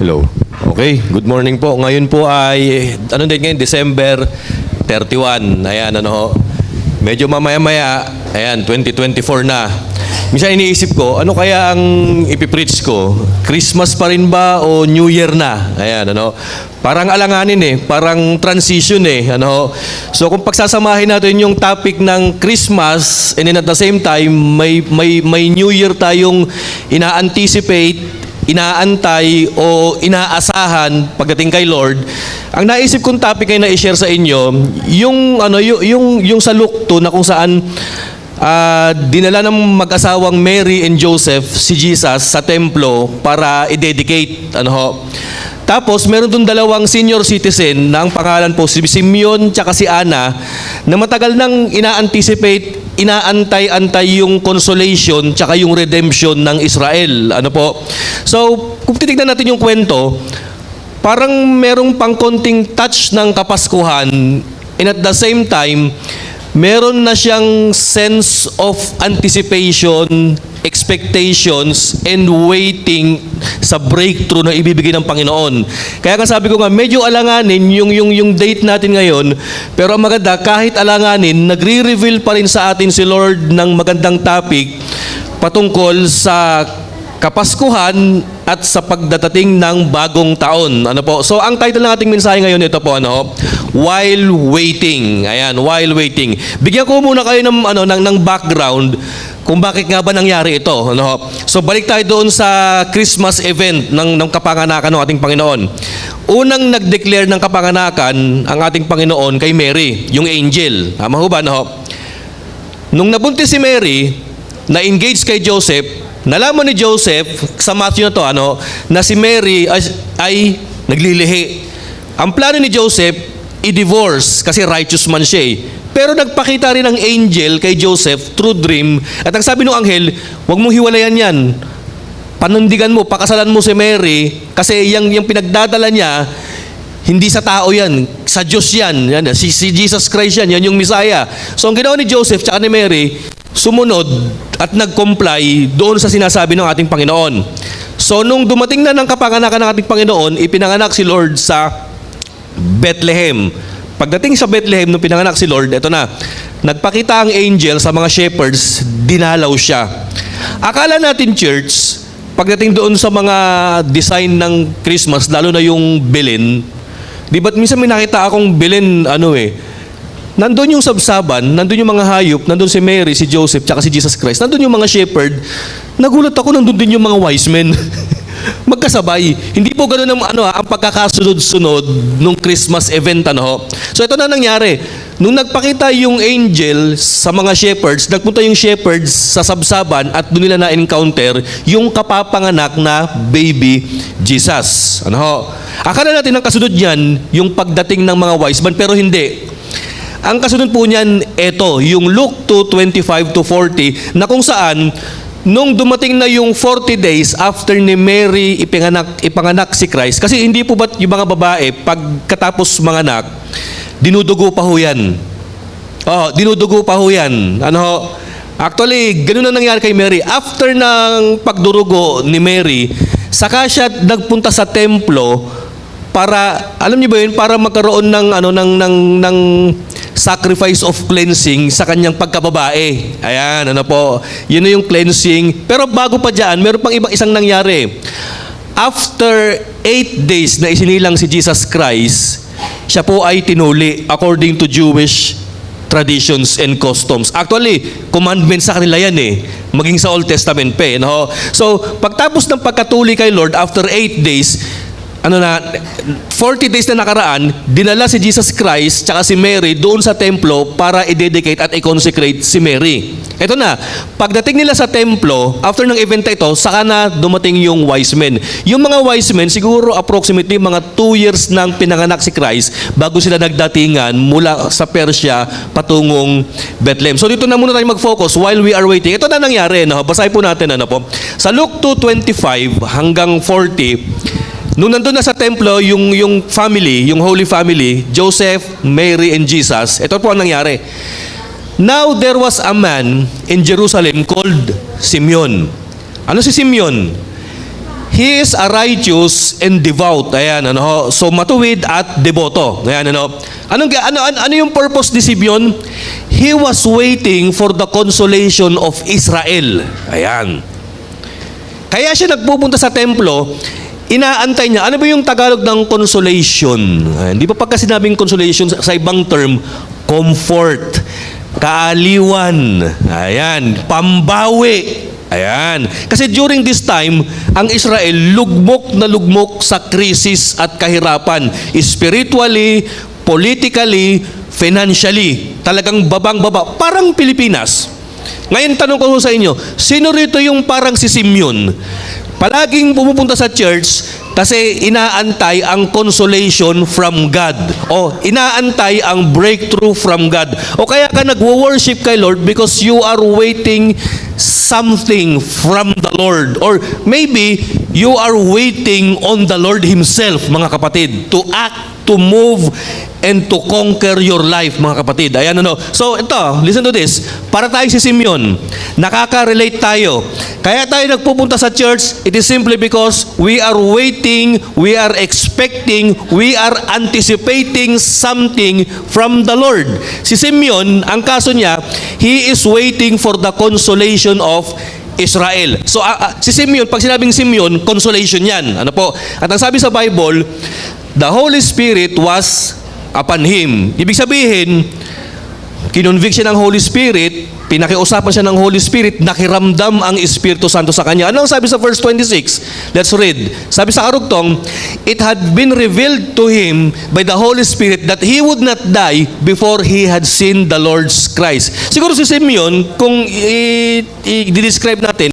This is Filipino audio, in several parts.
Hello. Okay, good morning po. Ngayon po ay, ano din ngayon, December 31. Ayan, ano ho. Medyo mamaya-maya, ayan, 2024 na. Minsan iniisip ko, ano kaya ang ipipreach ko? Christmas pa rin ba o New Year na? Ayan, ano. Parang alanganin eh, parang transition eh, ano. So kung pagsasamahin natin yung topic ng Christmas and then at the same time may New Year tayong ina-anticipate, inaantay o inaasahan pagdating kay Lord. Ang naisip kong topic ay na-share sa inyo, yung sa Luke 2 na kung saan dinala ng mag-asawang Mary and Joseph si Jesus sa templo para i-dedicate, Tapos meron doon dalawang senior citizen na ang pangalan po si Simeon tsaka si Anna na matagal nang ina-anticipate, inaantay-antay yung consolation tsaka yung redemption ng Israel. So, kung titignan natin yung kwento, parang merong pang konting touch ng Kapaskuhan and at the same time, meron na siyang sense of anticipation, expectations, and waiting sa breakthrough na ibibigay ng Panginoon. Kaya nga sabi ko nga, medyo alanganin yung date natin ngayon, pero ang maganda, kahit alanganin, nagre-reveal pa rin sa atin si Lord ng magandang topic patungkol sa Kapaskuhan at sa pagdadating ng bagong taon. So, ang title ng ating mensahe ngayon, ito po, While Waiting. Ayan, While Waiting. Bigyan ko muna kayo ng background kung bakit nga ba nangyari ito. So, balik tayo doon sa Christmas event ng kapanganakan ng ating Panginoon. Unang nag-declare ng kapanganakan ang ating Panginoon kay Mary, yung angel. Tama ho ba? Nung nabuntis si Mary, na-engage kay Joseph, nalaman ni Joseph sa Matthew na to, na si Mary ay naglilihi. Ang plano ni Joseph, i-divorce kasi righteous man siya eh. Pero nagpakita rin ng angel kay Joseph through dream. At ang sabi ng anghel, huwag mong hiwalayan yan. Panindigan mo, pakasalan mo si Mary kasi yung pinagdadala niya, hindi sa tao yan, sa Diyos yan. Si Jesus Christ yan yung Messiah. So ang ginawa ni Joseph at ni Mary, sumunod at nag-comply doon sa sinasabi ng ating Panginoon. So nung dumating na ng kapanganakan ng ating Panginoon, ipinanganak si Lord sa Bethlehem. Pagdating sa Bethlehem, nung pinanganak si Lord, ito na, nagpakita ang angel sa mga shepherds, dinalaw siya. Akala natin, church, pagdating doon sa mga design ng Christmas, lalo na yung Belen, di ba't minsan may nakita akong Belen, nandun yung sabsaban, nandun yung mga hayop, nandun si Mary, si Joseph, tsaka si Jesus Christ, nandun yung mga shepherd. Nagulat ako, nandun din yung mga wise men. Magkasabay. Hindi po ganun ang pagkakasunod-sunod nung Christmas event. So ito na nangyari. Nung nagpakita yung angel sa mga shepherds, nagpunta yung shepherds sa sabsaban at doon nila na-encounter yung kapapanganak na baby Jesus. Akala natin ang kasunod niyan, yung pagdating ng mga wise men, pero hindi. Ang kasunod po niyan, ito, yung Luke 2:25-40, na kung saan, nung dumating na yung 40 days after ni Mary ipanganak si Christ, kasi hindi po ba yung mga babae, pagkatapos manganak, dinudugo pa ho yan. Dinudugo pa ho yan. Actually, ganun na nangyari kay Mary. After ng pagdurugo ni Mary, saka siya nagpunta sa templo para, alam niyo ba yun, para magkaroon ng sacrifice of cleansing sa kanyang pagkababae. Ayan, yun na yung cleansing. Pero bago pa dyan, meron pang isang nangyari. After 8 days na isinilang si Jesus Christ, siya po ay tinuli according to Jewish traditions and customs. Actually, commandments sa kanila yan maging sa Old Testament pa So, pagtapos ng pagkatuli kay Lord, after 8 days, 40 days na nakaraan, dinala si Jesus Christ tsaka si Mary doon sa templo para i-dedicate at i-consecrate si Mary. Ito na, pagdating nila sa templo, after ng event ito, saka na dumating yung wise men. Yung mga wise men, siguro approximately mga 2 years nang pinanganak si Christ bago sila nagdatingan mula sa Persia patungong Bethlehem. So dito na muna tayo mag-focus while we are waiting. Ito na nangyari, basahin po natin, sa Luke 2:25 hanggang 40, nung nandun na sa templo, yung family, yung Holy Family, Joseph, Mary, and Jesus, ito po ang nangyari. Now there was a man in Jerusalem called Simeon. Ano si Simeon? He is a righteous and devout. Ayan, ano ho. So, matuwid at deboto. Ayan, ano. Ano yung purpose ni Simeon? He was waiting for the consolation of Israel. Ayan. Kaya siya nagpupunta sa templo, inaantay niya. Ano ba yung Tagalog ng consolation? Hindi pa pagka sinabing consolation sa ibang term, comfort, kaaliwan, ayan, pambawi. Ayan. Kasi during this time, ang Israel lugmok na lugmok sa krisis at kahirapan. Spiritually, politically, financially. Talagang babang-baba. Parang Pilipinas. Ngayon, tanong ko sa inyo, sino rito yung parang si Simeon? Palaging pumupunta sa church kasi inaantay ang consolation from God. O inaantay ang breakthrough from God. O kaya ka nagwo-worship kay Lord because you are waiting something from the Lord. Or maybe you are waiting on the Lord Himself, mga kapatid, to act, to move, and to conquer your life, mga kapatid. Ayan, ano. So, ito, listen to this. Para tayo si Simeon, nakaka-relate tayo. Kaya tayo nagpupunta sa church, it is simply because we are waiting, we are expecting, we are anticipating something from the Lord. Si Simeon, ang kaso niya, he is waiting for the consolation of Israel. So, si Simeon, pag sinabing Simeon, consolation yan. Ano po? At ang sabi sa Bible, the Holy Spirit was upon him. Ibig sabihin, kinonvict siya ng Holy Spirit, pinakiusapan siya ng Holy Spirit, nakiramdam ang Espiritu Santo sa kanya. Ano ang sabi sa verse 26? Let's read. Sabi sa karugtong, it had been revealed to him by the Holy Spirit that he would not die before he had seen the Lord's Christ. Siguro si Simeon, kung i-describe natin,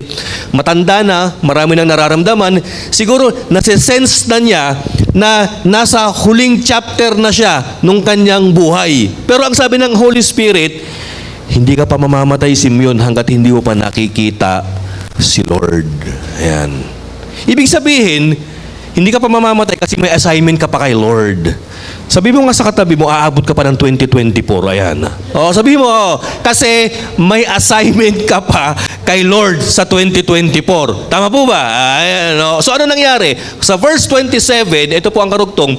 matanda na, marami nang nararamdaman, siguro nase-sense na niya na nasa huling chapter na siya nung kanyang buhay. Pero ang sabi ng Holy Spirit, hindi ka pa mamamatay, Simeon, hanggat hindi mo pa nakikita si Lord. Ayan. Ibig sabihin, hindi ka pa mamamatay kasi may assignment ka pa kay Lord. Sabi mo nga sa katabi mo, aabot ka pa ng 2024. Ayan. O, sabi mo, kasi may assignment ka pa kay Lord sa 2024. Tama po ba? Ayan. O. So, ano nangyari? Sa verse 27, ito po ang karugtong,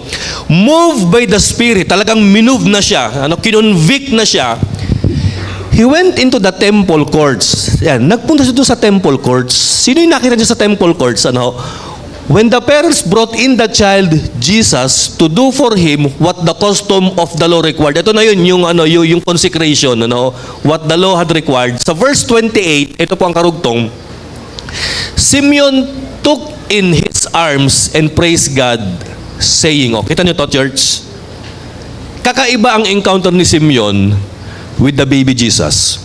moved by the Spirit, talagang minove na siya, kinonvict na siya, he went into the temple courts. Yan, nagpunta siya doon sa temple courts. Sino yung nakita niya sa temple courts? When the parents brought in the child Jesus to do for him what the custom of the law required. Ito na yun, yung consecration, what the law had required. Sa verse 28, ito po ang karugtong, Simeon took in his arms and praised God, saying, kita niyo to, church? Kakaiba ang encounter ni Simeon with the baby Jesus.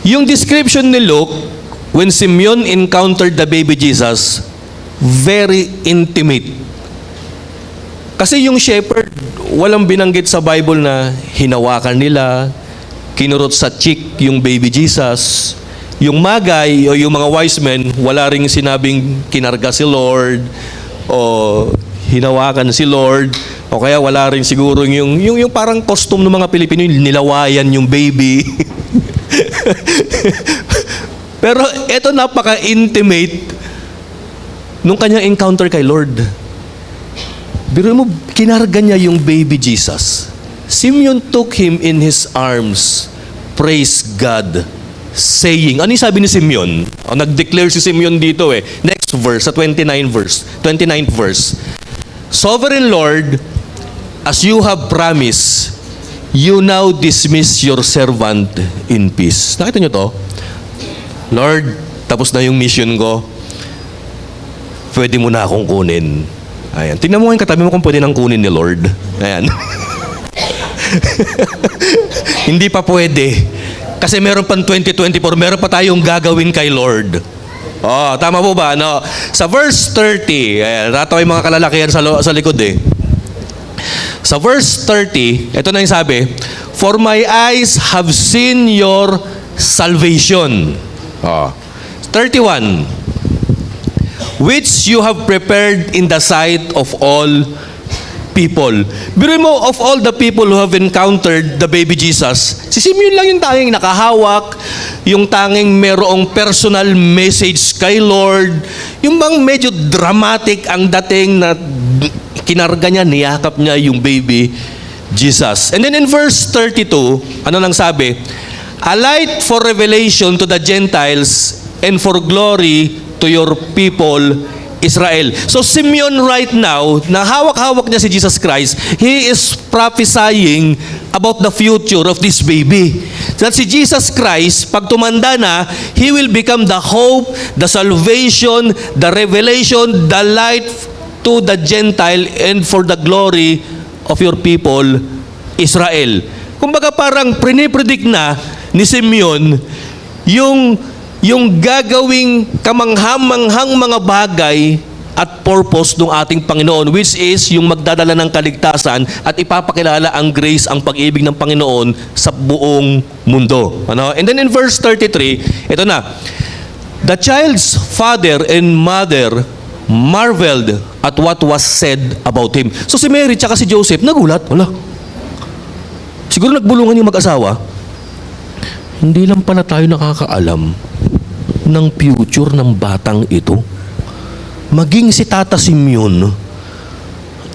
Yung description ni Luke, when Simeon encountered the baby Jesus, very intimate. Kasi yung shepherd, walang binanggit sa Bible na hinawakan nila, kinurot sa cheek yung baby Jesus. Yung magay o yung mga wise men, wala ring sinabing kinarga si Lord o hinawakan si Lord. O kaya wala rin siguro yung parang costume ng mga Pilipino, nilawayan yung baby. Pero ito napaka-intimate nung kanyang encounter kay Lord. Biro mo, kinarga niya yung baby Jesus. Simeon took him in his arms, praise God, saying, ano yung sabi ni Simeon? Nag-declare si Simeon dito Next verse, sa 29th verse. Sovereign Lord, as you have promised, you now dismiss your servant in peace. Nakita niyo to? Lord, tapos na yung mission ko. Pwede mo na akong kunin. Ayan. Tingnan mo yung katabi mo kung pwede nang kunin ni Lord. Ayan. Hindi pa pwede. Kasi meron pang 2024, meron pa tayong gagawin kay Lord. Tama po ba? Sa verse 30, ayan, rataw yung mga kalalakihan sa likod Sa verse 30, ito na yung sabi, for my eyes have seen your salvation. 31, which you have prepared in the sight of all people. Biro mo, of all the people who have encountered the baby Jesus, si Simeon lang yung tanging nakahawak yung tanging merong personal message kay Lord, yung bang medyo dramatic ang dating na kinarga niya, niyakap niya yung baby Jesus. And then in verse 32, ano nang sabi? A light for revelation to the Gentiles and for glory to your people Israel. So Simeon right now, na hawak-hawak niya si Jesus Christ, he is prophesying about the future of this baby. That si Jesus Christ, pag tumanda na, he will become the hope, the salvation, the revelation, the light to the Gentile and for the glory of your people Israel. Kumbaga parang prinipredict na ni Simeon yung gagawing kamanghamanghang mga bagay at purpose ng ating Panginoon, which is yung magdadala ng kaligtasan at ipapakilala ang grace, ang pag-ibig ng Panginoon sa buong mundo. Ano? And then in verse 33, ito na. The child's father and mother marveled at what was said about him. So si Mary tsaka si Joseph, nagulat. Wala. Siguro nagbulungan yung mag-asawa. Hindi lang pala tayo nakakaalam ng future ng batang ito. Maging si Tata Simeon,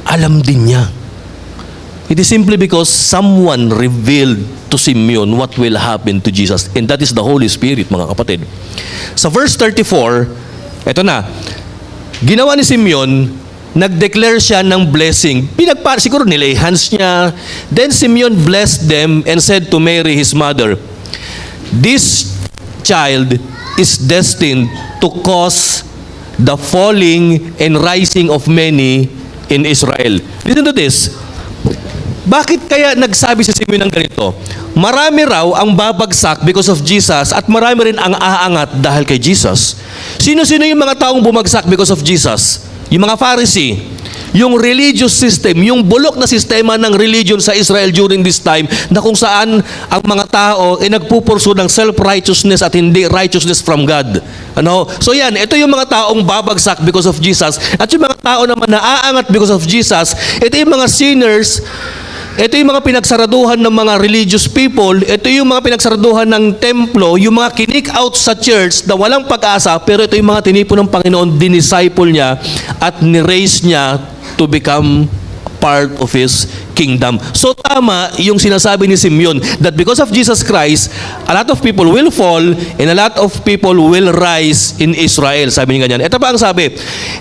alam din niya. It is simply because someone revealed to Simeon what will happen to Jesus. And that is the Holy Spirit, mga kapatid. Sa verse 34, eto na. Ginawa ni Simeon, nag-declare siya ng blessing. Siguro nilay hands niya. Then Simeon blessed them and said to Mary, his mother, this child is destined to cause the falling and rising of many in Israel. Listen to this. Bakit kaya nagsabi si Simeon ng ganito? Marami raw ang babagsak because of Jesus at marami rin ang aangat dahil kay Jesus. Sino-sino yung mga taong bumagsak because of Jesus? Yung mga Pharisee, yung religious system, yung bulok na sistema ng religion sa Israel during this time na kung saan ang mga tao ay nagpupursu ng self-righteousness at hindi righteousness from God. Ano? So yan, ito yung mga taong babagsak because of Jesus. At yung mga tao naman na aangat because of Jesus, ito yung mga sinners. Ito yung mga pinagsaraduhan ng mga religious people. Ito yung mga pinagsaraduhan ng templo, yung mga kinik out sa church na walang pag-asa, pero ito yung mga tinipon ng Panginoon, dinisciple niya at ni-raise niya to become part of His kingdom. So tama yung sinasabi ni Simeon that because of Jesus Christ, a lot of people will fall and a lot of people will rise in Israel. Sabi niya ganyan. Ito pa ang sabi,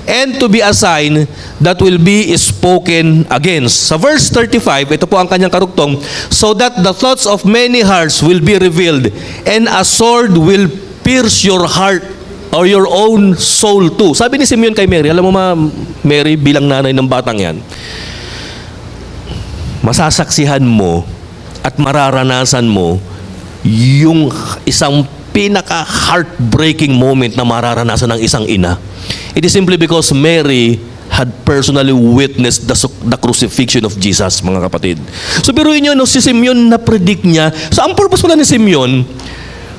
and to be a sign that will be spoken against. Sa verse 35, ito po ang kanyang karugtong, so that the thoughts of many hearts will be revealed and a sword will pierce your heart or your own soul too. Sabi ni Simeon kay Mary, alam mo Mary, bilang nanay ng batang yan, masasaksihan mo at mararanasan mo yung isang pinaka-heartbreaking moment na mararanasan ng isang ina. It is simply because Mary had personally witnessed the crucifixion of Jesus, mga kapatid. So biruin nyo, si Simeon na-predict niya. So ang purpose pala ni Simeon,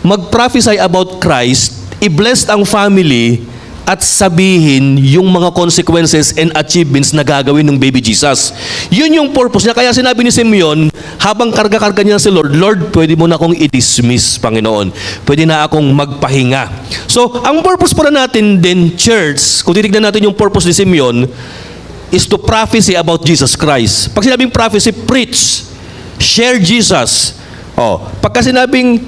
mag-prophesy about Christ, i-bless ang family, at sabihin yung mga consequences and achievements na gagawin ng baby Jesus. Yun yung purpose niya. Kaya sinabi ni Simeon, habang karga-karga niya si Lord, Lord, pwede mo na akong i-dismiss, Panginoon. Pwede na akong magpahinga. So, ang purpose pala natin din, church, kung titignan natin yung purpose ni Simeon, is to prophecy about Jesus Christ. Pag sinabing prophecy, preach, share Jesus. Pagka sinabing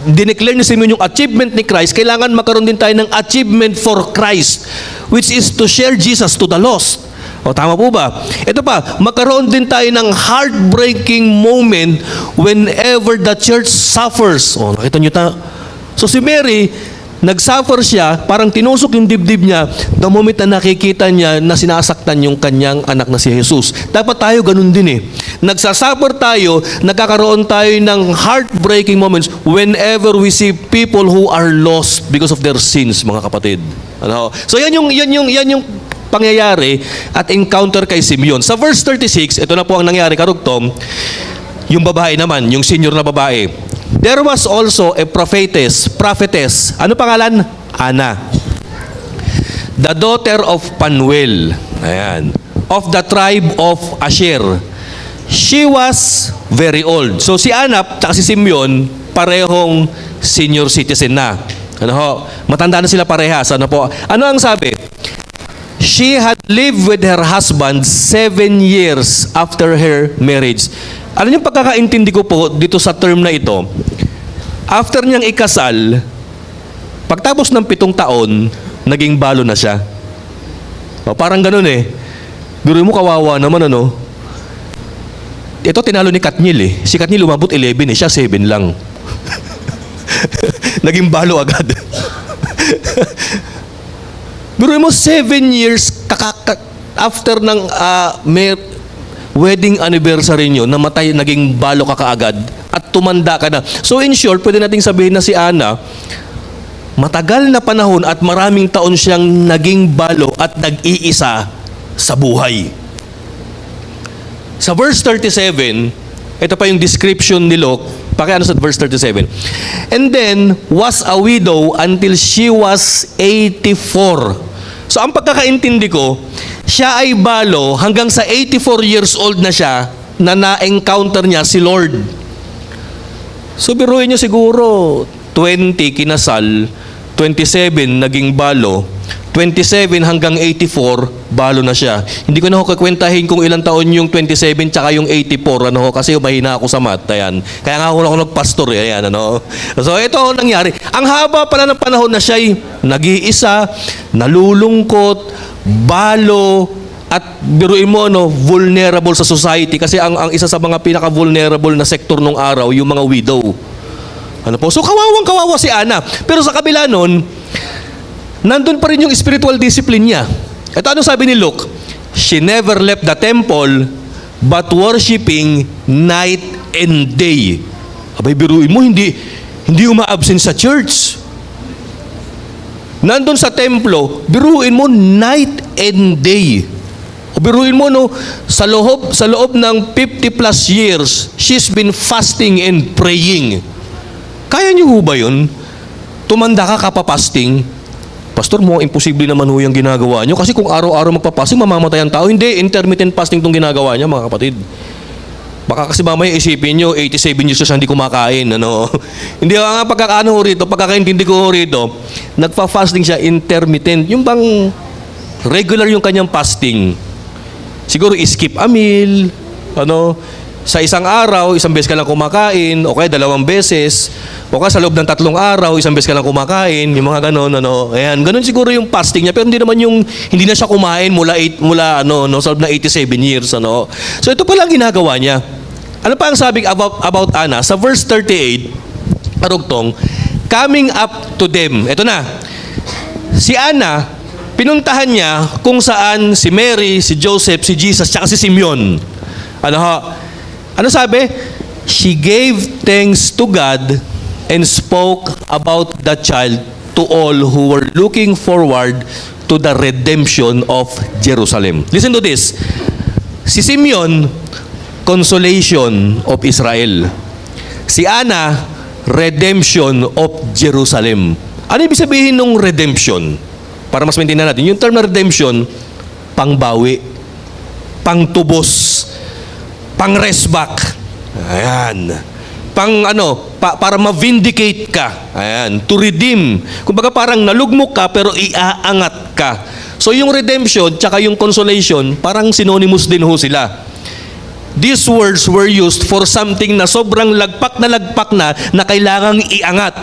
dineclare ni Simeon yung achievement ni Christ, kailangan magkaroon din tayo ng achievement for Christ, which is to share Jesus to the lost. Tama po ba? Ito pa, magkaroon din tayo ng heartbreaking moment whenever the church suffers. Nakita nyo So si Mary, nag-suffer siya, parang tinusok yung dibdib niya the moment na nakikita niya na sinasaktan yung kanyang anak na si Jesus. Dapat tayo ganun din Nagsasuffer tayo, nagkakaroon tayo ng heartbreaking moments whenever we see people who are lost because of their sins, mga kapatid. So yan yung pangyayari at encounter kay Simeon. Sa verse 36, ito na po ang nangyari, karugtong, yung babae naman, yung senior na babae. There was also a prophetess. Ano pangalan? Anna. The daughter of Panuel. Ayan. Of the tribe of Asher. She was very old. So si Anna at si Simeon, parehong senior citizen na. Ano ho? Matanda na sila parehas. Ano po? Ano ang sabi? She had lived with her husband 7 years after her marriage. Ano yung pagkakaintindi ko po dito sa term na ito? After niyang ikasal, pagtapos ng 7 taon, naging balo na siya. O, parang ganun eh. Biro mo, kawawa naman ano. Ito tinalo ni Katniel eh. Si Katniel umabot 11 eh, siya 7 lang. Naging balo agad. Biro mo, 7 years after ng wedding anniversary nyo, namatay, naging balo ka kaagad at tumanda ka na. So in short, pwede nating sabihin na si Ana, matagal na panahon at maraming taon siyang naging balo at nag-iisa sa buhay. Sa verse 37, ito pa yung description ni Luke. Pakiano sa verse 37. And then, was a widow until she was 84. So, ang pagkakaintindi ko, siya ay balo hanggang sa 84 years old na siya na na-encounter niya si Lord. So, biruin niyo siguro, 20 kinasal, 27 naging balo, 27 hanggang 84, balo na siya. Hindi ko na ho kakwentahin kung ilang taon yung 27 tsaka yung 84, ano ho, kasi mahina ako sa math, ayan. Kaya nga ako nagpastor, ayan, ano. So, ito ho nangyari. Ang haba pala ng panahon na siya'y nag-iisa, nalulungkot, balo, at biruin mo, no, vulnerable sa society. Kasi ang isa sa mga pinaka-vulnerable na sektor nung araw, yung mga widow. Ano po? So, kawawang-kawawa si Ana. Pero sa kabila nun, nandun pa rin yung spiritual discipline niya. Ito ano sabi ni Luke? She never left the temple but worshiping night and day. Abay, biruin mo, hindi uma-absent sa church. Nandun sa templo, biruin mo night and day. O biruin mo, no, sa loob ng 50 plus years, she's been fasting and praying. Kaya niyo ho ba yun? Tumanda ka kapapasting? Pastor, mo imposible naman ho yung ginagawa niyo. Kasi kung araw-araw magpapasting, mamamatay ang tao. Hindi, intermittent fasting itong ginagawa niya, mga kapatid. Baka kasi mamaya isipin niyo, 87 years siya hindi kumakain. Ano? Hindi nga pagkakaano ho rito, pagkakaintindi ko ho rito, nagpa-fasting siya intermittent. Yung bang regular yung kanyang fasting. Siguro skip a meal, ano, sa isang araw, isang beses ka lang kumakain, o kaya 2 beses, o kaya sa loob ng 3 araw, isang beses ka lang kumakain, yung mga ganon, ano. Ayan, ganon siguro yung fasting niya, pero hindi naman yung, hindi na siya kumain mula sa loob ng 87 years, ano. So ito pala ang ginagawa niya. Ano pa ang sabi about Ana? Sa verse 38, arugtong, coming up to them. Ito na. Si Ana, pinuntahan niya kung saan si Mary, si Joseph, si Jesus, tsaka si Simeon. Ano ho? Ano sabi? She gave thanks to God and spoke about the child to all who were looking forward to the redemption of Jerusalem. Listen to this. Si Simeon, consolation of Israel. Si Ana, redemption of Jerusalem. Ano ibig sabihin ng redemption? Para mas maintindihan natin. Yung term na redemption, pangbawi, pangtubos, pang-resback. Ayan. Para ma-vindicate ka. Ayan. To redeem. Kumbaga parang nalugmok ka pero iaangat ka. So yung redemption tsaka yung consolation, parang synonymous din ho sila. These words were used for something na sobrang lagpak na kailangang iangat.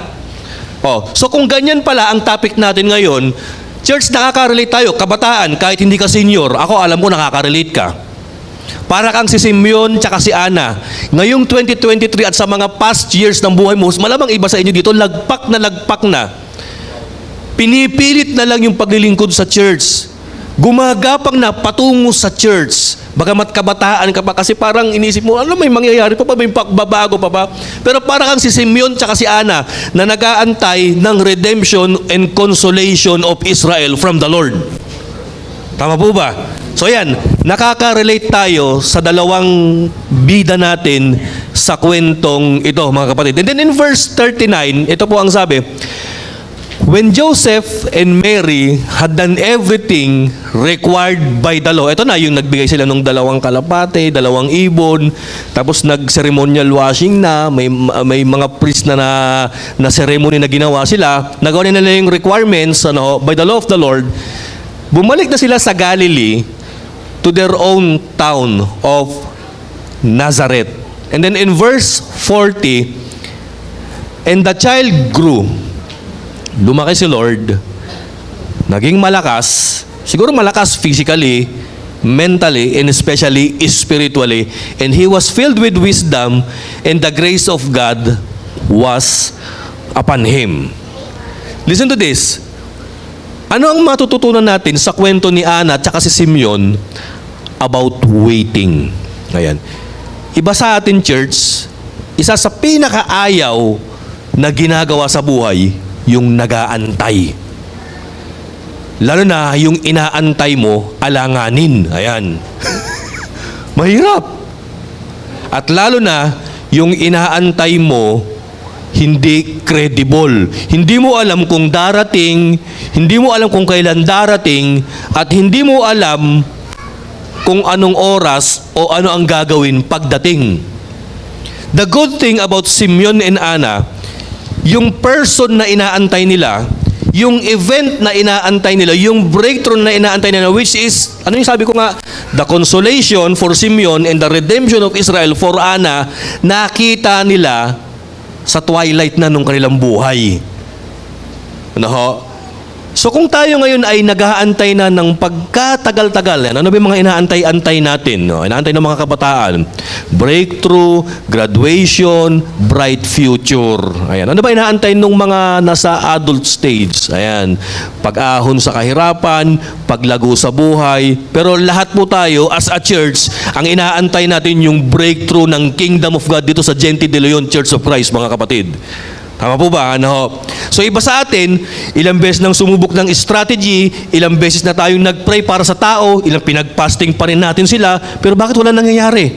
So kung ganyan pala ang topic natin ngayon, church, nakaka-relate tayo, kabataan, kahit hindi ka senior, ako alam ko nakaka-relate ka. Para kang si Simeon tsaka si Ana. Ngayong 2023 at sa mga past years ng buhay mo, malamang iba sa inyo dito, lagpak na. Pinipilit na lang yung paglilingkod sa church. Gumagapang na patungo sa church. Bagamat kabataan ka pa, kasi parang inisip mo, ano, may mangyayari pa ba, may babago pa ba? Pero para kang si Simeon tsaka si Ana na nag-aantay ng redemption and consolation of Israel from the Lord. Tama po ba? So yan, nakaka-relate tayo sa dalawang bida natin sa kwentong ito, mga kapatid. And then in verse 39, ito po ang sabi, When Joseph and Mary had done everything required by the law, ito na yung nagbigay sila ng 2 kalapate, 2 ibon, tapos nag-ceremonial washing na, may mga priest na ceremony na ginawa sila, nagawa nila yung requirements by the law of the Lord, bumalik na sila sa Galilee to their own town of Nazareth. And then in verse 40, and the child grew. Lumaki si Lord, naging malakas, siguro malakas physically, mentally, and especially spiritually, and he was filled with wisdom, and the grace of God was upon him. Listen to this. Ano ang matututunan natin sa kwento ni Ana at saka si Simeon about waiting? Ayan. Iba sa atin, church, isa sa pinakaayaw na ginagawa sa buhay, yung nag-aantay. Lalo na yung inaantay mo, alanganin. Ayan. Mahirap. At lalo na yung inaantay mo, hindi credible. Hindi mo alam kung darating, hindi mo alam kung kailan darating, at hindi mo alam kung anong oras o ano ang gagawin pagdating. The good thing about Simeon and Anna, yung person na inaantay nila, yung event na inaantay nila, yung breakthrough na inaantay nila, which is, ano yung sabi ko nga, the consolation for Simeon and the redemption of Israel for Anna, nakita nila sa twilight na nung kanilang buhay. Ano ho? So kung tayo ngayon ay nag-aantay na ng pagkatagal-tagal, ano ba yung mga inaantay-antay natin? No? Inaantay ng mga kabataan. Breakthrough, graduation, bright future. Ayan. Ano ba inaantay ng mga nasa adult stage? Ayan. Pag-ahon sa kahirapan, paglago sa buhay. Pero lahat po tayo, as a church, ang inaantay natin yung breakthrough ng Kingdom of God dito sa Gente de Leon Church of Christ, mga kapatid. Tama po ba? Ano? So iba sa atin, ilang beses nang sumubok ng strategy, ilang beses na tayong nag-pray para sa tao, ilang pinag-fasting pa rin natin sila, pero bakit wala nangyayari?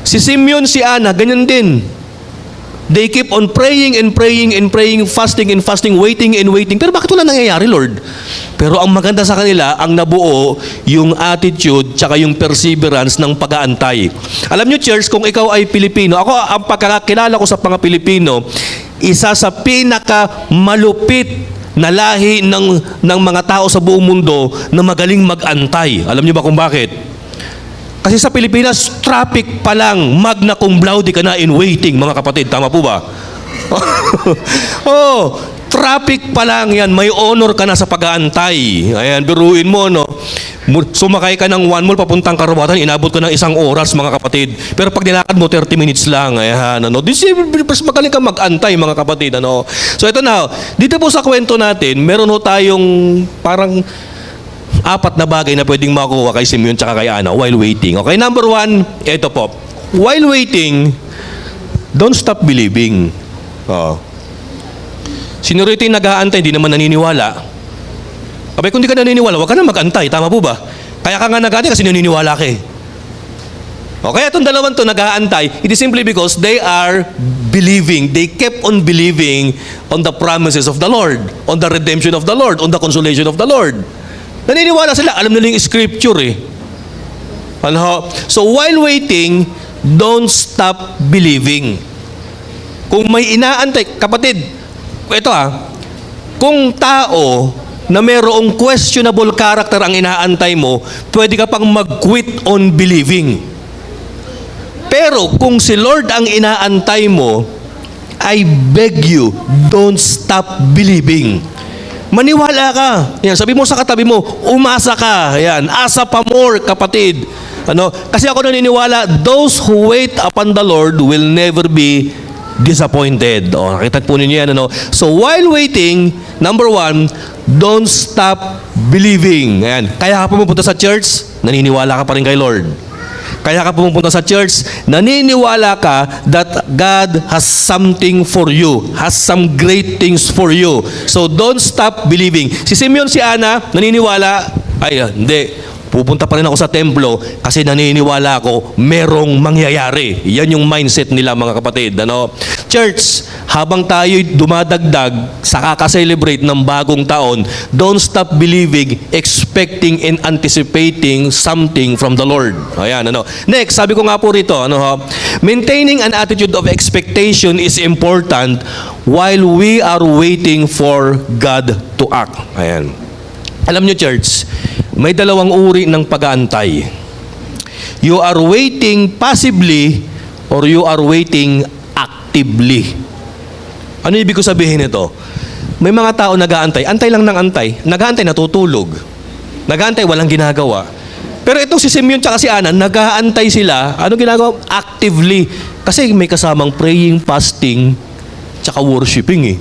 Si Simeon, si Anna, ganyan din. They keep on praying and praying and praying, fasting and fasting, waiting and waiting. Pero bakit wala nangyayari, Lord? Pero ang maganda sa kanila, ang nabuo, yung attitude, tsaka yung perseverance ng pag-aantay. Alam nyo, church, kung ikaw ay Pilipino, ako, ang pagkakakilala ko sa mga Pilipino, isa sa pinakamalupit na lahi ng mga tao sa buong mundo na magaling mag-antay. Alam niyo ba kung bakit? Kasi sa Pilipinas, traffic pa lang, magna cum laude ka na in waiting, mga kapatid. Tama po ba? Oh, traffic pa lang yan, may honor ka na sa pag-aantay. Ayan, biruin mo, no? Sumakay ka ng 1 mall papuntang Karawatan, inabot ka ng 1 oras, mga kapatid. Pero pag nilakad mo, 30 minutes lang. Ayan, ano? Mas magaling ka mag-antay, mga kapatid, ano? So ito na, dito po sa kwento natin, meron ho tayong parang 4 na bagay na pwedeng makuha kay Simeon tsaka kay Anna while waiting. Okay, number 1, ito po. While waiting, don't stop believing. Oh. Sino rito yung nag-aantay, hindi naman naniniwala? Abay, kung di ka naniniwala, huwag ka na mag-antay. Tama po ba? Kaya ka nga nag-aantay kasi naniniwala ka eh. Okay, itong dalawang to nag-aantay, it is simply because they are believing. They kept on believing on the promises of the Lord, on the redemption of the Lord, on the consolation of the Lord. Naniniwala sila, alam nila yung scripture eh. Ano? So while waiting, don't stop believing. Kung may inaantay, kapatid, ito kung tao na mayroong questionable character ang inaantay mo, pwede ka pang mag-quit on believing. Pero kung si Lord ang inaantay mo, I beg you, don't stop believing. Maniwala ka. Yan, sabi mo sa katabi mo, umasa ka. Yan, asa pa more, kapatid. Ano? Kasi ako naniniwala, those who wait upon the Lord will never be disappointed. O, nakita po ninyo yan. Ano? So, while waiting, number 1, don't stop believing. Ayan. Kaya ka pumunta sa church, naniniwala ka pa rin kay Lord. Kaya ka pumunta sa church, naniniwala ka that God has something for you, has some great things for you. So don't stop believing. Si Simeon, si Anna, naniniwala, ay hindi, Pupunta pa rin ako sa templo kasi naniniwala ako merong mangyayari. Yan yung mindset nila, mga kapatid. Ano? Church, habang tayo'y dumadagdag sa kaka-celebrate ng bagong taon, don't stop believing, expecting, and anticipating something from the Lord. Ayan, ano. Next, sabi ko nga po rito, maintaining an attitude of expectation is important while we are waiting for God to act. Ayan. Alam nyo, church, may dalawang uri ng pag-aantay. You are waiting passively or you are waiting actively. Ano ibig ko sabihin nito? May mga tao nag-aantay, antay lang ng antay, nag-aantay natutulog. Nag-aantay walang ginagawa. Pero itong si Simeon tsaka si Ana, nag-aantay sila, ano ginagawa? Actively. Kasi may kasamang praying, fasting, tsaka worshiping eh.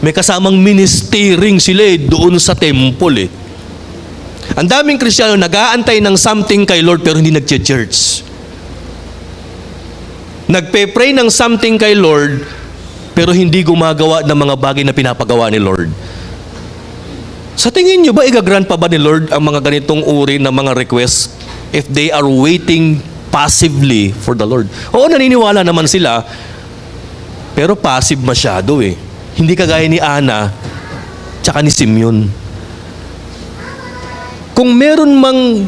May kasamang ministering sila doon sa temple eh. Ang daming Kristiyano nag-aantay ng something kay Lord pero hindi nag-church. Nagpe-pray ng something kay Lord pero hindi gumagawa ng mga bagay na pinapagawa ni Lord. Sa tingin nyo ba, igagrant pa ba ni Lord ang mga ganitong uri ng mga request if they are waiting passively for the Lord? Oo, naniniwala naman sila, pero passive masyado eh. Hindi kagaya ni Ana tsaka ni Simeon. Kung meron mang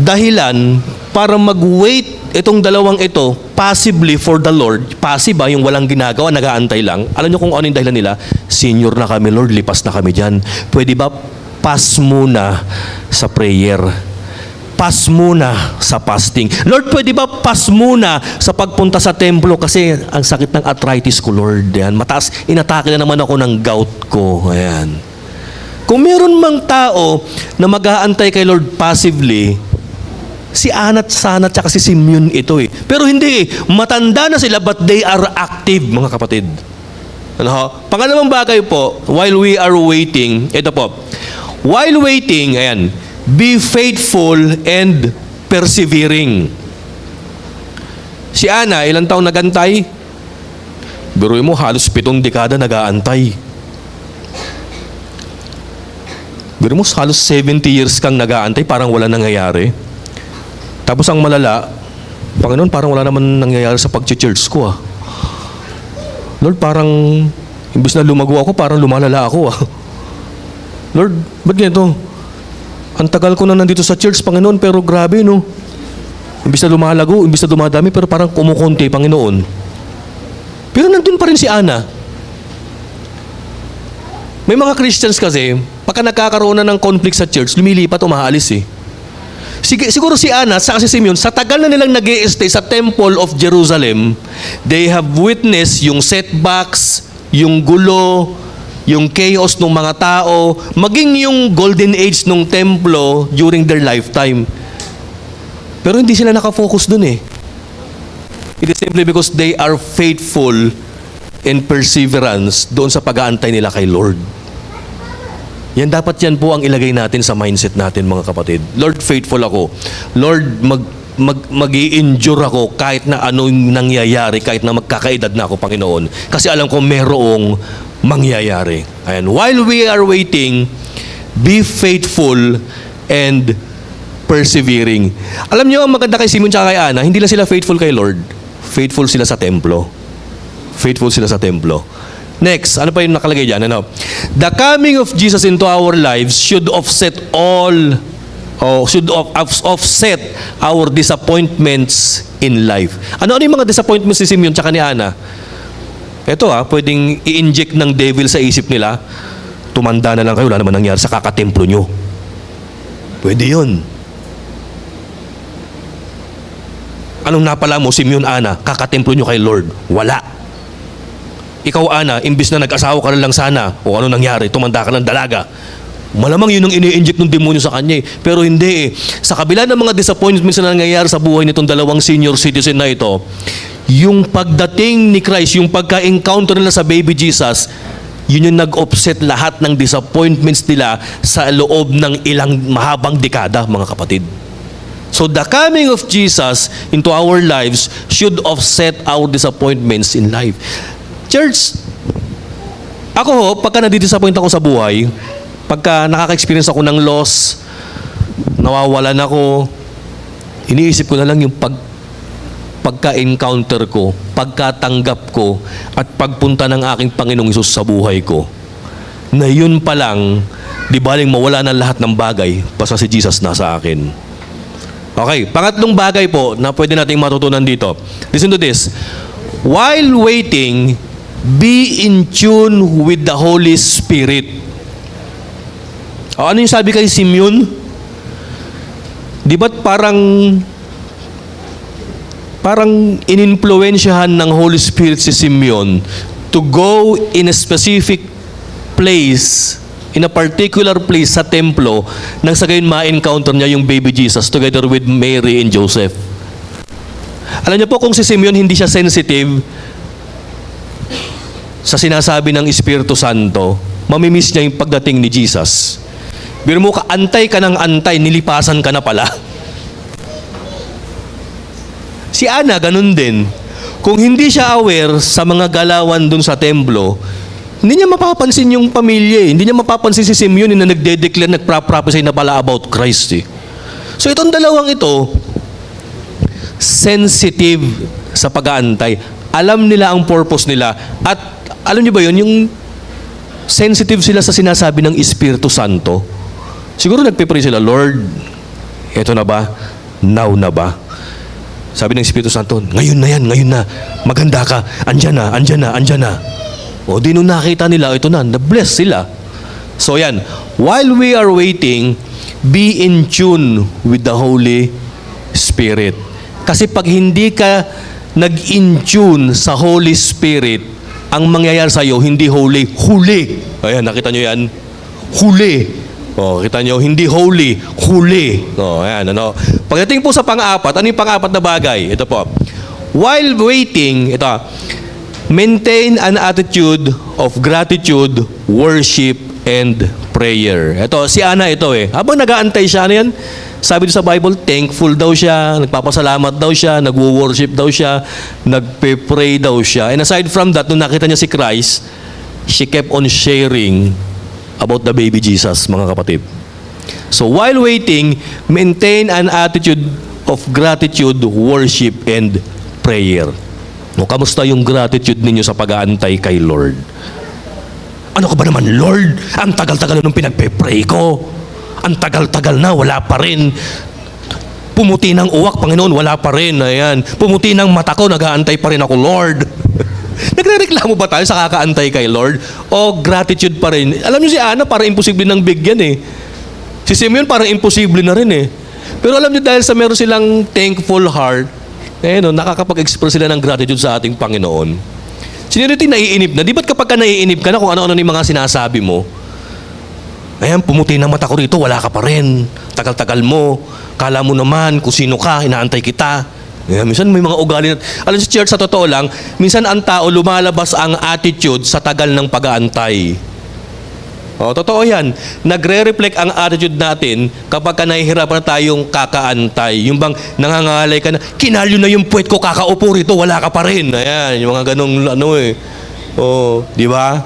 dahilan para mag-wait itong dalawang ito passively for the Lord, passive ba, yung walang ginagawa, nag-aantay lang. Alam nyo kung ano yung dahilan nila? Senior na kami, Lord, lipas na kami dyan. Pwede ba pass muna sa prayer? Pass muna sa fasting. Lord, pwede ba pass muna sa pagpunta sa templo kasi ang sakit ng arthritis ko, Lord. Yan. Mataas, inatake na naman ako ng gout ko. Ayan. Kung meron mang tao na mag-aantay kay Lord passively, si Ana, Sana, tsaka si Simeon ito eh. Pero hindi eh. Matanda na sila but they are active, mga kapatid. Ano ho? Pangalawang bagay po, while we are waiting, ito po. While waiting, ayan, be faithful and persevering. Si Ana, ilang taong nagantay? Biruin mo, halos 7 dekada nag-aantay. Biruin mo, halos 70 years kang nag-aantay, parang wala nangyayari. Tapos ang malala, Panginoon, parang wala naman nangyayari sa pag-church ko ah. Lord, parang, imbes na lumago ako, parang lumalala ako ah. Lord, ba't ganito? Ang tagal ko na nandito sa church, Panginoon, pero grabe, no? Imbis na lumalago, imbis na dumadami, pero parang kumukunti, Panginoon. Pero nandun pa rin si Ana. May mga Christians kasi, pagka nagkakaroon na ng conflict sa church, lumilipat o maalis eh. Siguro si Ana, sa si Simeon, sa tagal na nilang nag-i-stay sa Temple of Jerusalem, they have witnessed yung setbacks, yung gulo, yung chaos ng mga tao, maging yung golden age ng templo during their lifetime. Pero hindi sila nakafocus dun eh. It is simply because they are faithful in perseverance doon sa pag-aantay nila kay Lord. Yan po ang ilagay natin sa mindset natin, mga kapatid. Lord, faithful ako. Lord, mag-i-endure ako kahit na anong nangyayari, kahit na magkakaedad na ako, Panginoon. Kasi alam ko merong mangyayari. Ayan. While we are waiting, be faithful and persevering. Alam niyo, ang maganda kay Simeon at kay Ana, hindi lang sila faithful kay Lord. Faithful sila sa templo. Faithful sila sa templo. Next, ano pa yung nakalagay dyan? Ano? The coming of Jesus into our lives should offset offset our disappointments in life. Ano yung mga disappointments ni Simeon at ni Ana? Ito pwedeng i-inject ng devil sa isip nila, tumanda na lang kayo, wala naman nangyari sa kakatemplo nyo. Pwede yun. Anong napala mo, Simeon, Ana? Kakatemplo nyo kay Lord. Wala. Ikaw, Ana, imbis na nag-asawa ka na lang sana, o ano nangyari, tumanda ka ng dalaga. Malamang yun ang ini-inject ng demonyo sa kanya eh. Pero hindi eh. Sa kabila ng mga disappointments na nangyayari sa buhay nitong dalawang senior citizen na ito, yung pagdating ni Christ, yung pagka-encounter nila sa baby Jesus, yun yung nag-offset lahat ng disappointments nila sa loob ng ilang mahabang dekada, mga kapatid. So the coming of Jesus into our lives should offset our disappointments in life. Church, ako pagka nadidisappoint ako sa buhay, pagka nakaka-experience ako ng loss, nawawalan ako, iniisip ko na lang yung pagka-encounter ko, pagkatanggap ko, at pagpunta ng aking Panginoong Hesus sa buhay ko. Na yun pa lang, di baling mawala na lahat ng bagay, basta si Jesus nasa akin. Okay, pangatlong bagay po na pwede nating matutunan dito. Listen to this. While waiting, be in tune with the Holy Spirit. Ano yung sabi kay Simeon? Di ba't parang ininfluensyahan ng Holy Spirit si Simeon to go in a specific place, in a particular place sa templo, nang sa gayon ma-encounter niya yung baby Jesus together with Mary and Joseph. Alam niyo po, kung si Simeon hindi siya sensitive sa sinasabi ng Espiritu Santo, mamimiss niya yung pagdating ni Jesus. Biro mo, antay ka ng antay, nilipasan ka na pala. Si Ana, ganun din. Kung hindi siya aware sa mga galawan dun sa templo, hindi niya mapapansin yung pamilya. Hindi niya mapapansin si Simeon na nagde-declare, nagpra-prophesy na pala about Christ. So itong dalawang ito, sensitive sa pag-aantay. Alam nila ang purpose nila. At alam niyo ba yun, yung sensitive sila sa sinasabi ng Espiritu Santo. Siguro nagpipray sila, Lord, eto na ba? Now na ba? Sabi ng Espiritu Santo, ngayon na yan, ngayon na. Maganda ka, andyan na, andyan na, andyan na. O di nung nakita nila, ito na, na-bless sila. So yan, while we are waiting, be in tune with the Holy Spirit. Kasi pag hindi ka nag-in tune sa Holy Spirit, ang mangyayari sa'yo, hindi holy, huli. Ayan, nakita nyo yan? Huli. O, kita nyo, hindi holy, huli. O, ayan, ano. Pagdating po sa pang-apat, ano yung pang-apat na bagay? Ito po. While waiting, ito, maintain an attitude of gratitude, worship, and prayer. Ito, si Ana ito Habang nag-aantay siya, ano yan? Sabi sa Bible, thankful daw siya, nagpapasalamat daw siya, nagwo-worship daw siya, nagpe-pray daw siya. And aside from that, nung nakita niya si Christ, she kept on sharing about the baby Jesus, mga kapatid. So while waiting, maintain an attitude of gratitude, worship, and prayer. No, kamusta yung gratitude ninyo sa pag-aantay kay Lord? Ano ka ba naman, Lord? Ang tagal-tagal nung pinagpe-pray ko. Ang tagal-tagal na, wala pa rin. Pumuti ng uwak, Panginoon, wala pa rin. Ayan. Pumuti ng mata ko, nag-aantay pa rin ako, Lord. Nagre-reklamo ba tayo sa kakaantay kay Lord? O gratitude pa rin? Alam niyo si Ana, parang imposible nang bigyan Si Simeon parang imposible na rin Pero alam niyo, dahil sa meron silang thankful heart, nakakapag-express sila ng gratitude sa ating Panginoon. Sino ito yung naiinip na? Di ba't kapag ka naiinip ka na kung ano-ano yung mga sinasabi mo? Ayan, pumuti ng mata ko rito, wala ka pa rin. Tagal-tagal mo. Kala mo naman kung sino ka, inaantay kita. Minsan may mga ugali na, alam si church, sa totoo lang, minsan ang tao lumalabas ang attitude sa tagal ng pag-aantay. Totoo yan. Nagre-reflect ang attitude natin kapag ka nahihirapan na tayong kakaantay. Yung bang nangangalay ka na, kinalyo na yung puwet ko, kakaupo rito, wala ka pa rin. Ayan, yung mga ganong di ba?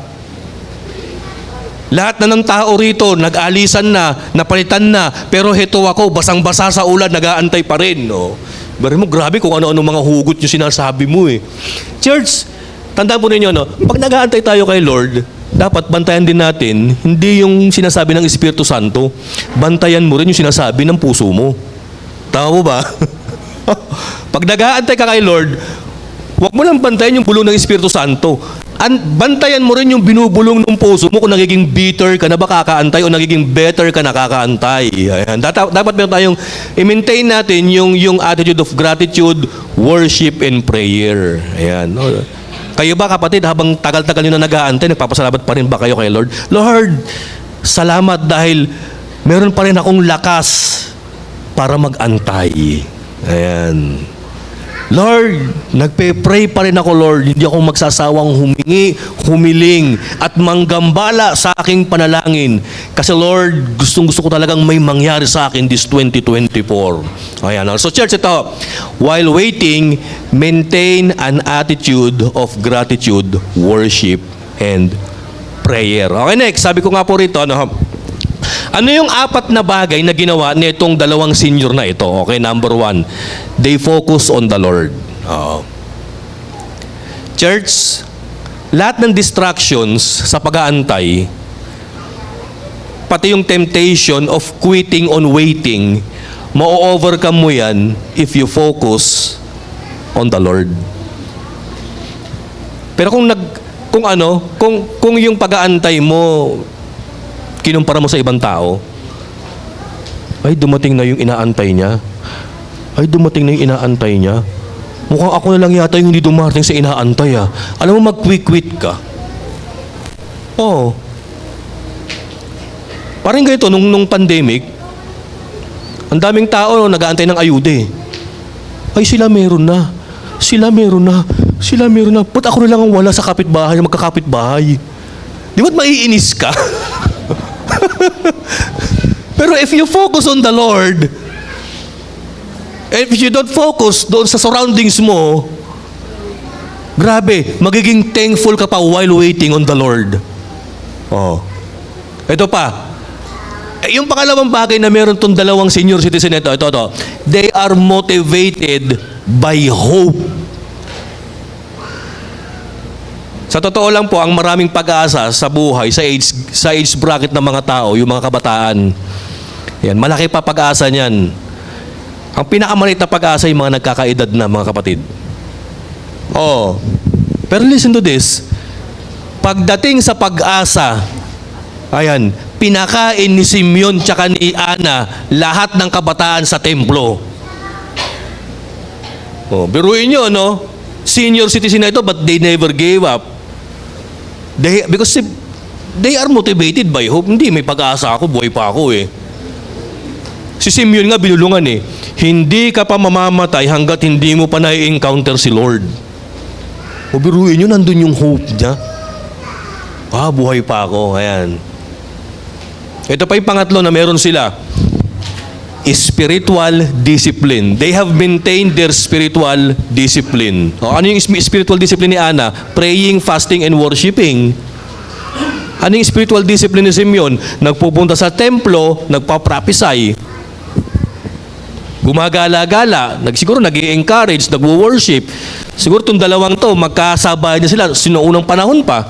Lahat na ng tao rito, nag-alisan na, napalitan na, pero heto ako, basang-basa sa ulan, nag-aantay pa rin. Bari mo, grabe kung ano-ano mga hugot yung sinasabi mo Church, tandaan po ninyo, pag nag-aantay tayo kay Lord, dapat bantayan din natin, hindi yung sinasabi ng Espiritu Santo, bantayan mo rin yung sinasabi ng puso mo. Tama mo ba? Pag nag-aantay ka kay Lord, huwag mo lang bantayan yung bulong ng Espiritu Santo. Bantayan mo rin yung binubulong ng puso mo kung nagiging bitter ka na ba kakaantay o nagiging better ka na kakaantay. Ayan. Dapat meron tayong i-maintain natin yung attitude of gratitude, worship, and prayer. Ayan. Kayo ba kapatid, habang tagal-tagal nyo na nag-aantay, nagpapasalamat pa rin ba kayo kay Lord? Lord, salamat dahil meron pa rin akong lakas para mag-antay. Ayan. Lord, nagpe-pray pa rin ako, Lord. Hindi ako magsasawang humingi, humiling, at manggambala sa aking panalangin. Kasi Lord, gustong-gusto ko talagang may mangyari sa akin this 2024. Ayan. So church, ito, while waiting, maintain an attitude of gratitude, worship, and prayer. Okay, next. Sabi ko nga po rito, Ano yung apat na bagay na ginawa nitong dalawang senior na ito? Okay, number one, they focus on the Lord. Oo. Church, lahat ng distractions sa pag-aantay, pati yung temptation of quitting on waiting, ma-overcome mo yan if you focus on the Lord. Pero kung yung pag-aantay mo kinumpara mo sa ibang tao, ay dumating na yung inaantay niya. Ay dumating na yung inaantay niya. Mukhang ako na lang yata yung hindi dumating sa inaantay ah. Alam mo, mag-quit ka. Oo. Parang ganito, nung pandemic, ang daming tao nag-aantay ng ayuda eh. Ay sila meron na. Sila meron na. Sila meron na. Ba't ako na lang ang wala sa kapitbahay, magkakapitbahay? Di ba't maiinis ka? Pero if you focus on the Lord, if you don't focus doon sa surroundings mo, grabe, magiging thankful ka pa while waiting on the Lord. Oh. Ito pa. Yung pangalawang bagay na meron tong dalawang senior citizen ito. They are motivated by hope. Sa totoo lang po, ang maraming pag-asa sa buhay, sa age bracket ng mga tao, yung mga kabataan, yan, malaki pa pag-asa niyan. Ang pinakamaliit na pag-asa yung mga nagkakaedad na, mga kapatid. Oh. Pero listen to this. Pagdating sa pag-asa, ayan, pinakain ni Simeon tsaka ni Ana lahat ng kabataan sa templo. Oh, biruin nyo, no? Senior citizen na ito, but they never gave up. Because they are motivated by hope. Hindi, may pag-asa ako, buhay pa ako eh. Si Simeon nga binulungan eh. Hindi ka pa mamamatay hanggat hindi mo pa na-encounter si Lord. O biruin nyo, nandun yung hope niya. Ah, buhay pa ako. Ayan. Ito pa yung pangatlo na meron sila. Spiritual discipline. They have maintained their spiritual discipline. O, ano yung spiritual discipline ni Ana? Praying, fasting, and worshiping. Ano yung spiritual discipline ni Simeon? Nagpupunta sa templo, nagpa-prophesy. Gumagala-gala, siguro nag-i-encourage, nag-worship. Siguro itong dalawang to, magkasabay na sila, sinuunang panahon pa.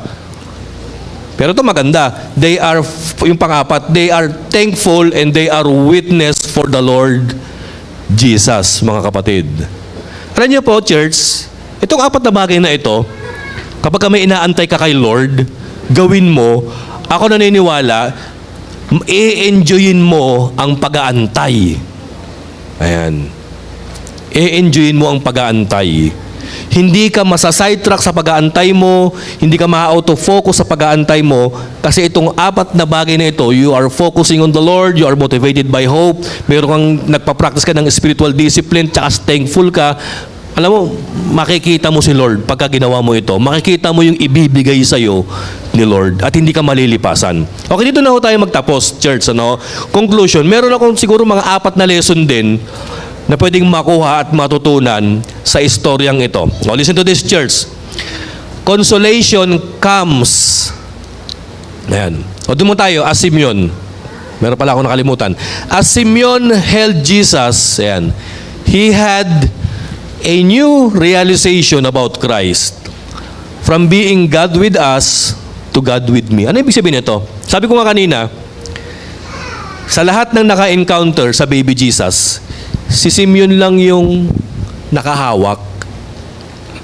Pero ito maganda. They are, yung pang-apat, they are thankful and they are witness for the Lord Jesus, mga kapatid. Alam niyo po, church, itong apat na bagay na ito, kapag may inaantay ka kay Lord, gawin mo, ako naniniwala, i-enjoyin mo ang pag-aantay. Ayan. I-enjoyin mo ang pag-aantay. Hindi ka masasidetrack sa pag-aantay mo, hindi ka ma-autofocus sa pag-aantay mo, kasi itong apat na bagay na ito, you are focusing on the Lord, you are motivated by hope, meron kang nagpa-practice ka ng spiritual discipline, tsaka thankful ka. Alam mo, makikita mo si Lord pagka ginawa mo ito. Makikita mo yung ibibigay sa'yo ni Lord at hindi ka malilipasan. Okay, dito na ho tayo magtapos, church. Ano? Conclusion, meron akong siguro mga apat na lesson din na pwedeng makuha at matutunan sa istoryang ito. Now, listen to this, church. Consolation comes. Ayan. O doon mo tayo, as Simeon. Meron pala akong nakalimutan. As Simeon held Jesus, ayan, he had a new realization about Christ. From being God with us to God with me. Ano ibig sabihin nito? Sabi ko nga kanina, sa lahat ng naka-encounter sa baby Jesus, si Simeon lang yung nakahawak,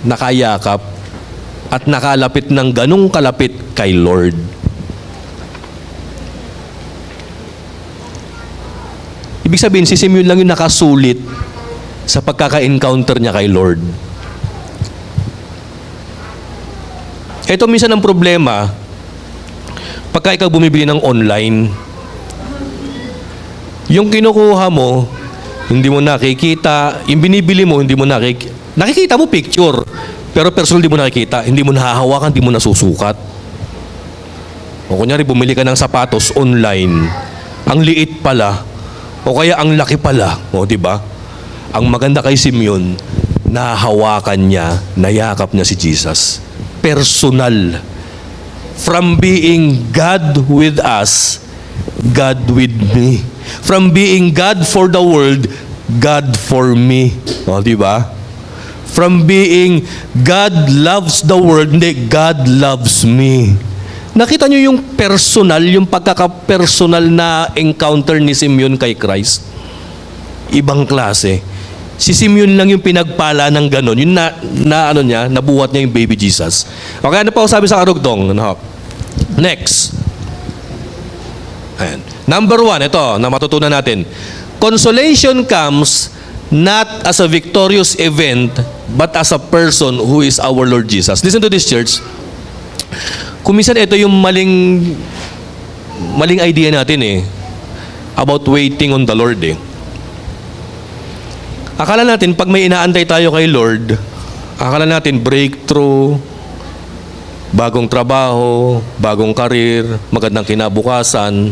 nakayakap, at nakalapit ng ganong kalapit kay Lord. Ibig sabihin, si Simeon lang yung nakasulit sa pagkaka-encounter niya kay Lord. Ito minsan ang problema pagka ikaw bumibili ng online. Yung kinukuha mo, hindi mo nakikita. Yung binibili mo, hindi mo nakikita mo picture, pero personal hindi mo nakikita. Hindi mo nahahawakan, hindi mo nasusukat. O kunyari, bumili ka ng sapatos online. Ang liit pala. O kaya ang laki pala. O, di ba? Ang maganda kay Simeon, nahahawakan niya, nayakap niya si Jesus. Personal. From being God with us, God with me. From being God for the world, God for me. O, di ba? From being God loves the world, hindi, God loves me. Nakita nyo yung personal, yung pagkaka-personal na encounter ni Simeon kay Christ? Ibang klase. Si Simeon lang yung pinagpala ng ganon. Yung nabuhat niya yung baby Jesus. Okay, ano pa ako sabi sa karugtong? Next. Ayan. Number 1, ito, na matutunan natin. Consolation comes not as a victorious event, but as a person who is our Lord Jesus. Listen to this, church. Kung minsan ito yung maling idea natin about waiting on the Lord Akala natin pag may inaantay tayo kay Lord, akala natin breakthrough, bagong trabaho, bagong karir, magandang kinabukasan,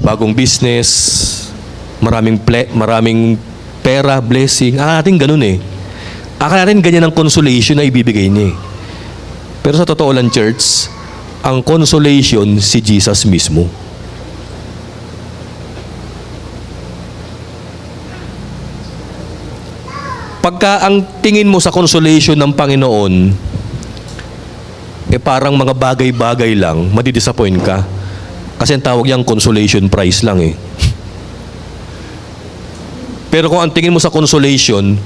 bagong business, maraming pera, blessing. Akala natin ganun Akala natin ganyan ang consolation na ibibigay niya Pero sa totoo lang, church, ang consolation si Jesus mismo. Pagka ang tingin mo sa consolation ng Panginoon, parang mga bagay-bagay lang, madidisappoint ka. Kasi ang tawag niyang consolation prize lang Pero kung ang tingin mo sa consolation,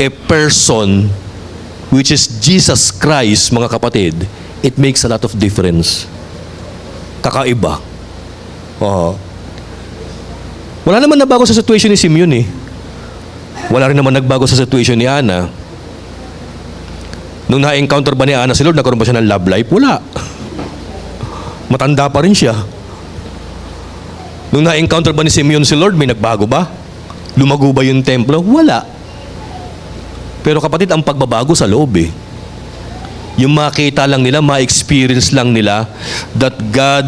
a person, which is Jesus Christ, mga kapatid, it makes a lot of difference. Kakaiba. Wala naman nabago sa situation ni Simeon Wala rin naman nagbago sa situation ni Ana. Nung na-encounter ba ni Ana si Lord, nagkaroon ba siya ng love life? Wala. Matanda pa rin siya. Nung na-encounter ba ni Simeon si Lord, may nagbago ba? Lumago ba yung templo? Wala. Pero kapatid, ang pagbabago sa loob Yung makita lang nila, ma-experience lang nila that God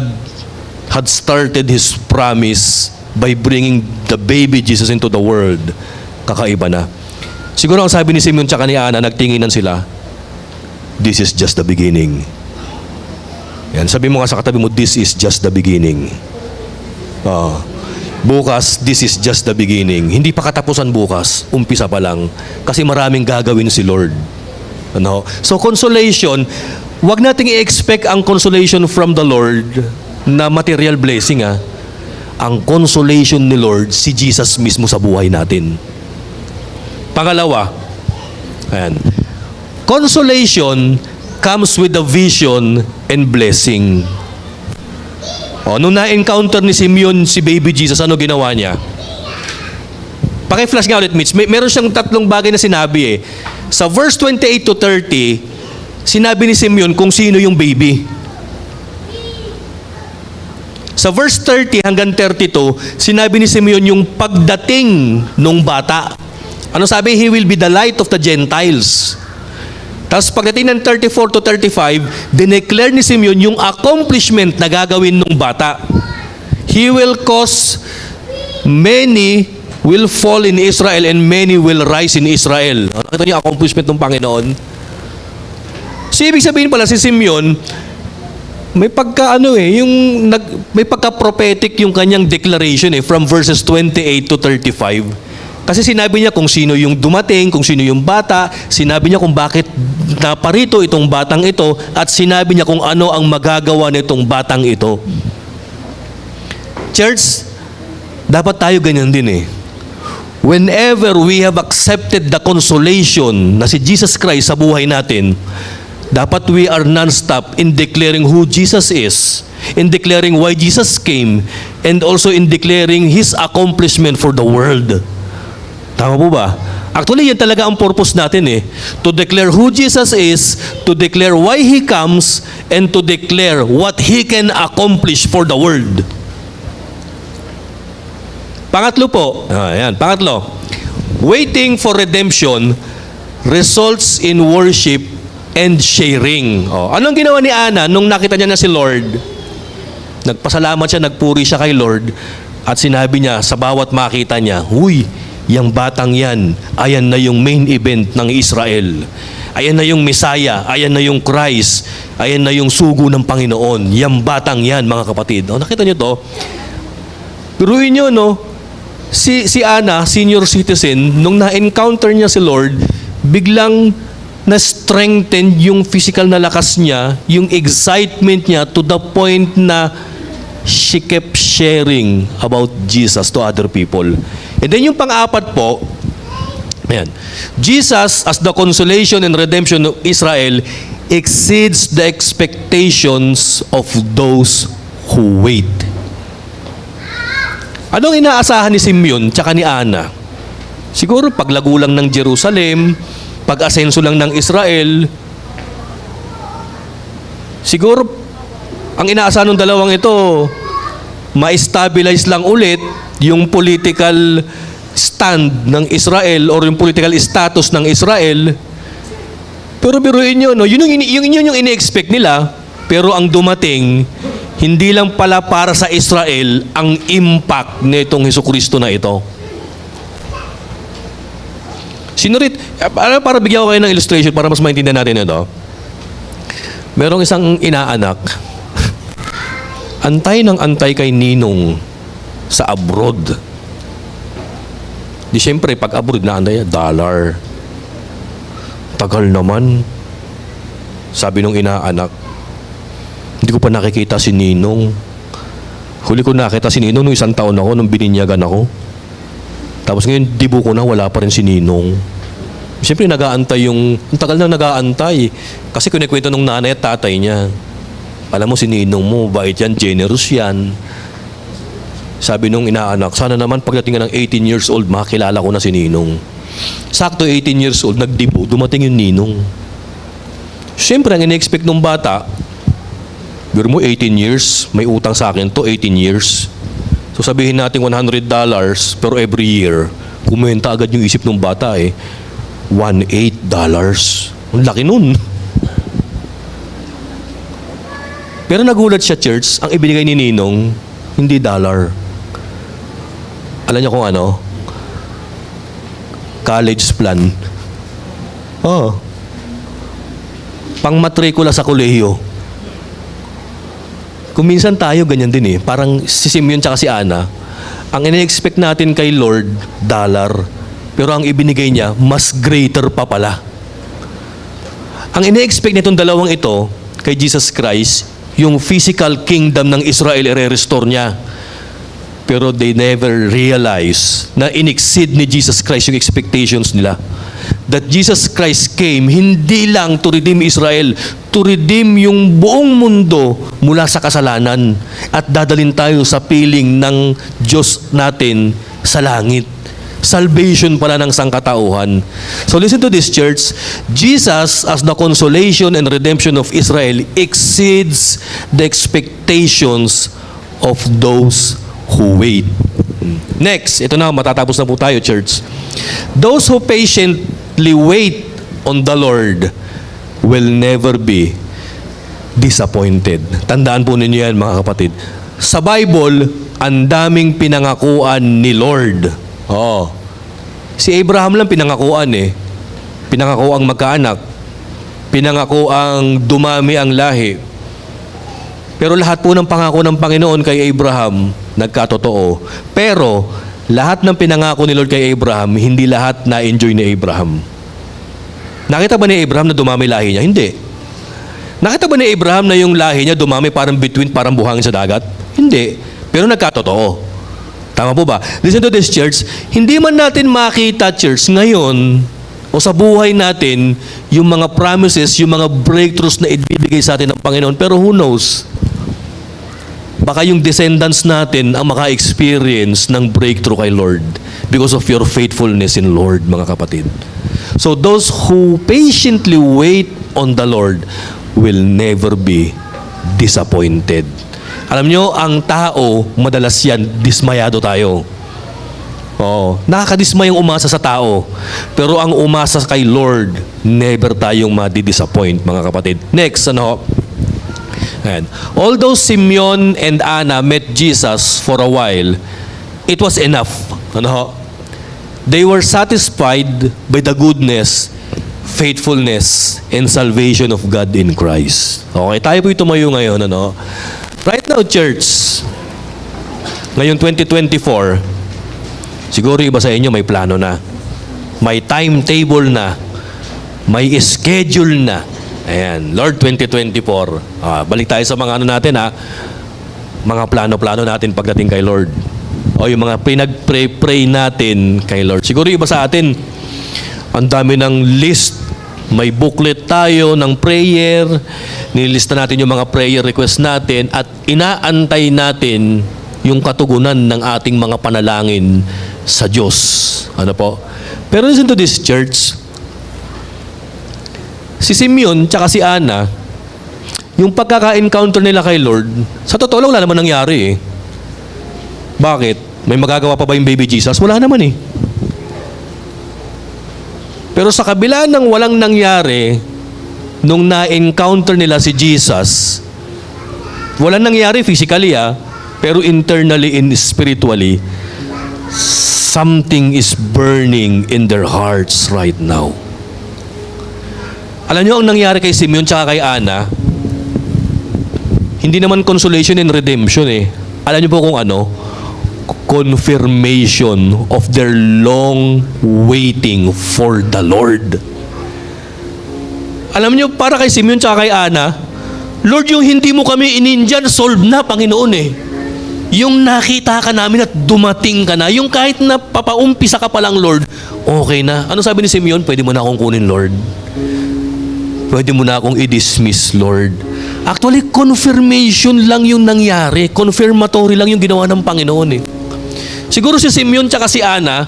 had started His promise by bringing the baby Jesus into the world. Kakaiba na. Siguro ang sabi ni Simeon tsaka ni Ana, nagtinginan sila, this is just the beginning. Yan, sabi mo nga sa katabi mo, this is just the beginning. Bukas, this is just the beginning. Hindi pa katapusan bukas, umpisa pa lang. Kasi maraming gagawin si Lord. So consolation, wag nating i-expect ang consolation from the Lord na material blessing Ang consolation ni Lord, si Jesus mismo sa buhay natin. Pangalawa, consolation comes with a vision and blessing. Nung na-encounter ni Simeon si baby Jesus, ano ginawa niya? Paki-flash nga ulit, Mitch. Meron siyang tatlong bagay na sinabi Sa verse 28 to 30, sinabi ni Simeon kung sino yung baby. Sa verse 30 hanggang 32, sinabi ni Simeon yung pagdating nung bata. Ano sabi? He will be the light of the Gentiles. Tapos pagdating ng 34 to 35, dineclare ni Simeon yung accomplishment na gagawin ng bata. He will cause many will fall in Israel and many will rise in Israel. Ito yung accomplishment ng Panginoon. So, ibig sabihin pala si Simeon, may may pagka-prophetic yung kanyang declaration from verses 28 to 35. Kasi sinabi niya kung sino yung dumating, kung sino yung bata, sinabi niya kung bakit naparito itong batang ito, at sinabi niya kung ano ang magagawa nitong batang ito. Church, dapat tayo ganyan din Whenever we have accepted the consolation na si Jesus Christ sa buhay natin, dapat we are non-stop in declaring who Jesus is, in declaring why Jesus came, and also in declaring His accomplishment for the world. Tama po ba? Actually, yan talaga ang purpose natin To declare who Jesus is, to declare why He comes, and to declare what He can accomplish for the world. Pangatlo po, pangatlo, waiting for redemption results in worship and sharing. Anong ginawa ni Ana nung nakita niya na si Lord? Nagpasalamat siya, nagpuri siya kay Lord, at sinabi niya sa bawat makita niya, huy, yang batang yan, ayan na yung main event ng Israel. ayan na yung Messiah, ayan na yung Christ, ayan na yung sugo ng Panginoon. Yang batang yan, mga kapatid. O, nakita nyo to? Piruin nyo, no? Si Ana, senior citizen, nung na-encounter niya si Lord, biglang na-strengthen yung physical na lakas niya, yung excitement niya to the point na she kept sharing about Jesus to other people. And then yung pang-apat po, ayan, Jesus as the consolation and redemption of Israel exceeds the expectations of those who wait. Anong inaasahan ni Simeon tsaka ni Ana? Siguro paglago lang ng Jerusalem, pag-asenso lang ng Israel. Siguro ang inaasahan ng dalawang ito, ma-stabilize lang ulit yung political stand ng Israel or yung political status ng Israel. Pero biruin nyo, no? Yun yung ini-expect nila, pero ang dumating, hindi lang pala para sa Israel ang impact nitong Hesukristo na ito. Sinurit, para bigyan ko kayo ng illustration para mas maintindihan natin ito. Merong isang inaanak, antay ng antay kay Ninong sa abroad. Di syempre, pag abroad na antay, $1. Tagal naman. Sabi nung inaanak, hindi ko pa nakikita si Ninong. Huli ko nakita si Ninong nung 1 taon ako, nung bininyagan ako. Tapos ngayon, dibo ko na, wala pa rin si Ninong. Siyempre, nag-aantay yung, ang tagal na nag-aantay. Kasi kunikwento nung nanay at tatay niya. Alam mo, si Ninong mo, bait yan, generous yan. Sabi nung inaanak, sana naman pagdating ng 18 years old, makakilala ko na si Ninong. Sakto 18 years old, nagdibo, dumating yung Ninong. Siyempre, ang ina-expect ng bata, biro mo 18 years, may utang sa akin to 18 years. So sabihin natin $100, pero every year, kumenta agad yung isip ng bata eh. $18. Ang laki nun. Pero nagulat siya, church, ang ibinigay ni Ninong, hindi dollar. Alam niyo kung ano? College plan. Oh. Pang-matrikula sa kolehiyo. Kung minsan tayo, ganyan din eh. Parang si Simeon tsaka si Ana, ang ina-expect natin kay Lord, dollar. Pero ang ibinigay niya, mas greater pa pala. Ang ina-expect nitong dalawang ito, kay Jesus Christ, yung physical kingdom ng Israel i-restore niya. Pero they never realize na in-exceed ni Jesus Christ yung expectations nila. That Jesus Christ came hindi lang to redeem Israel, to redeem yung buong mundo mula sa kasalanan at dadalhin tayo sa piling ng Diyos natin sa langit. Salvation pala ng sangkatauhan. So listen to this, church. Jesus as the consolation and redemption of Israel exceeds the expectations of those who wait. Next, ito na, matatapos na po tayo, church. Those who patiently wait on the Lord will never be disappointed. Tandaan po ninyo yan, mga kapatid. Sa Bible, ang daming pinangakuan ni Lord. Oo. Si Abraham lang pinangakuan eh. Pinangako ang magkaanak. Pinangako ang dumami ang lahi. Pero lahat po ng pangako ng Panginoon kay Abraham, nagkatotoo. Pero, lahat ng pinangako ni Lord kay Abraham, hindi lahat na-enjoy ni Abraham. Nakita ba ni Abraham na dumami lahi niya? Hindi. Nakita ba ni Abraham na yung lahi niya dumami parang between, parang buhangin sa dagat? Hindi. Pero nagkatotoo. Tama po ba? Listen to this, church. Hindi man natin makita, church, ngayon o sa buhay natin yung mga promises, yung mga breakthroughs na ibibigay sa atin ng Panginoon. Pero who knows? Baka yung descendants natin ang maka-experience ng breakthrough kay Lord because of your faithfulness in Lord, mga kapatid. So those who patiently wait on the Lord will never be disappointed. Alam nyo, ang tao, madalas yan, dismayado tayo. Oo. Nakakadismayang umasa sa tao. Pero ang umasa kay Lord, never tayong madi-disappoint, mga kapatid. Next, ano? Ayan. Although Simeon and Anna met Jesus for a while, it was enough. Ano? They were satisfied by the goodness faithfulness, and salvation of God in Christ. Okay, tayo po tumayo ngayon, ano? Right now, church, ngayong 2024, siguro iba sa inyo may plano na. May timetable na. May schedule na. Ayan, Lord 2024. Balik tayo sa mga ano natin, mga plano-plano natin pagdating kay Lord. O yung mga pinag-pray natin kay Lord. Siguro iba sa atin, ang dami ng list. May booklet tayo ng prayer. Nilista natin yung mga prayer request natin at inaantay natin yung katugunan ng ating mga panalangin sa Diyos. Ano po? Pero listen to this, church. Si Simeon tsaka si Ana, yung pagkaka-encounter nila kay Lord, sa totoo lang wala naman nangyari eh. Bakit? May magagawa pa ba yung baby Jesus? Wala naman eh. Pero sa kabila ng walang nangyari, nung na-encounter nila si Jesus, walang nangyari physically pero internally and spiritually, something is burning in their hearts right now. Alam niyo ang nangyari kay Simeon tsaka kay Ana, hindi naman consolation and redemption eh. Alam niyo po kung ano? Confirmation of their long waiting for the Lord. Alam niyo, para kay Simeon tsaka kay Ana, Lord, yung hindi mo kami inindyan, solve na, Panginoon eh. Yung nakita ka namin at dumating ka na, yung kahit na papaumpisa ka pa lang, Lord, okay na. Ano sabi ni Simeon? Pwede mo na akong kunin, Lord. Pwede mo na akong i-dismiss, Lord. Actually, confirmation lang yung nangyari. Confirmatory lang yung ginawa ng Panginoon eh. Siguro si Simeon tsaka si Ana,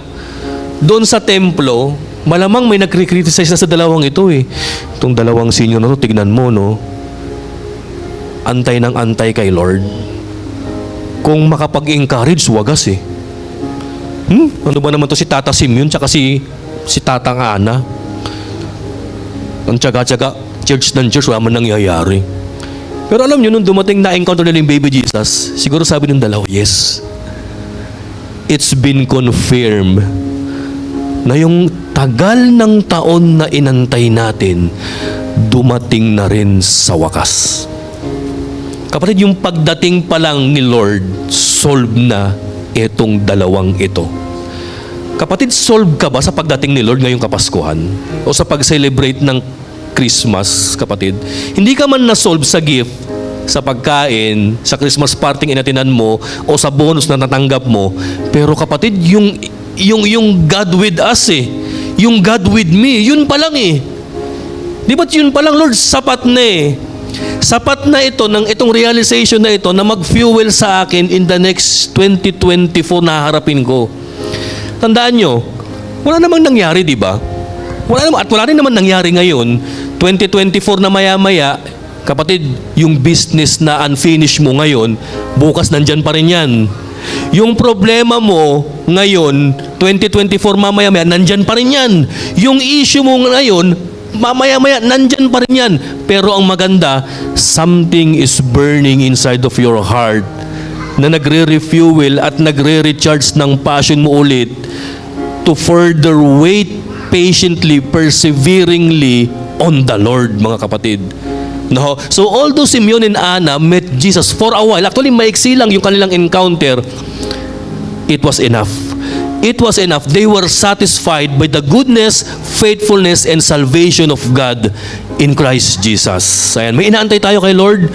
doon sa templo, malamang may nagkri-criticize na sa dalawang ito eh. Itong dalawang senior na to, tignan mo, no? Antay ng antay kay Lord. Kung makapag-encourage, wagas eh. Ano ba naman to si Tata Simeon tsaka si Tatang Ana? Ang tsaga-tsaga, church ng church, wala man nangyayari. Pero alam nyo, nung dumating na encounter nila yung baby Jesus, siguro sabi ng dalawa, yes. It's been confirmed na yung tagal ng taon na inantay natin, dumating na rin sa wakas. Kapatid, yung pagdating pa lang ni Lord, solve na itong dalawang ito. Kapatid, solve ka ba sa pagdating ni Lord ngayong Kapaskuhan? O sa pag-celebrate ng Christmas, kapatid? Hindi ka man na-solve sa gift, sa pagkain, sa Christmas party inatinan mo, o sa bonus na natanggap mo. Pero kapatid, yung God with us eh. Yung God with me, yun pa lang eh. Di ba't yun pa lang, Lord, sapat na eh. Sapat na ito, ng itong realization na ito, na mag-fuel sa akin in the next 2024 na harapin ko. Tandaan nyo, wala namang nangyari, di ba? Wala rin naman nangyari ngayon, 2024 na maya-maya, kapatid, yung business na unfinished mo ngayon, bukas nandyan pa rin yan. Yung problema mo ngayon, 2024 mamaya-maya, nandyan pa rin yan. Yung issue mo ngayon, mamaya-maya, nandyan pa rin yan. Pero ang maganda, something is burning inside of your heart na nagre-refuel at nagre-recharge ng passion mo ulit to further wait patiently, perseveringly on the Lord, mga kapatid. No? So although Simeon and Ana met Jesus for a while, actually maiksi lang yung kanilang encounter, it was enough. It was enough. They were satisfied by the goodness, faithfulness, and salvation of God in Christ Jesus. Ayan, may inaantay tayo kay Lord.